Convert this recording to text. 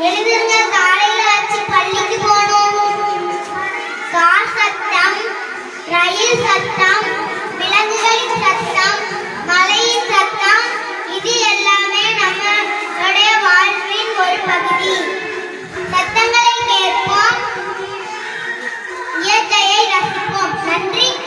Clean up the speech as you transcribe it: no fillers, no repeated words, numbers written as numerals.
எழுந்திருங்க, காலையில வச்சு பள்ளிக்கு போகணும். கார் சத்தம், ரயில் சத்தம், விலங்குகளின் சத்தம், மலையின் சத்தம், இது எல்லாமே நம்மளுடைய வாழ்வின் ஒரு பகுதி. சத்தங்களை கேட்போம், இயற்கையை ரசிப்போம். நன்றி.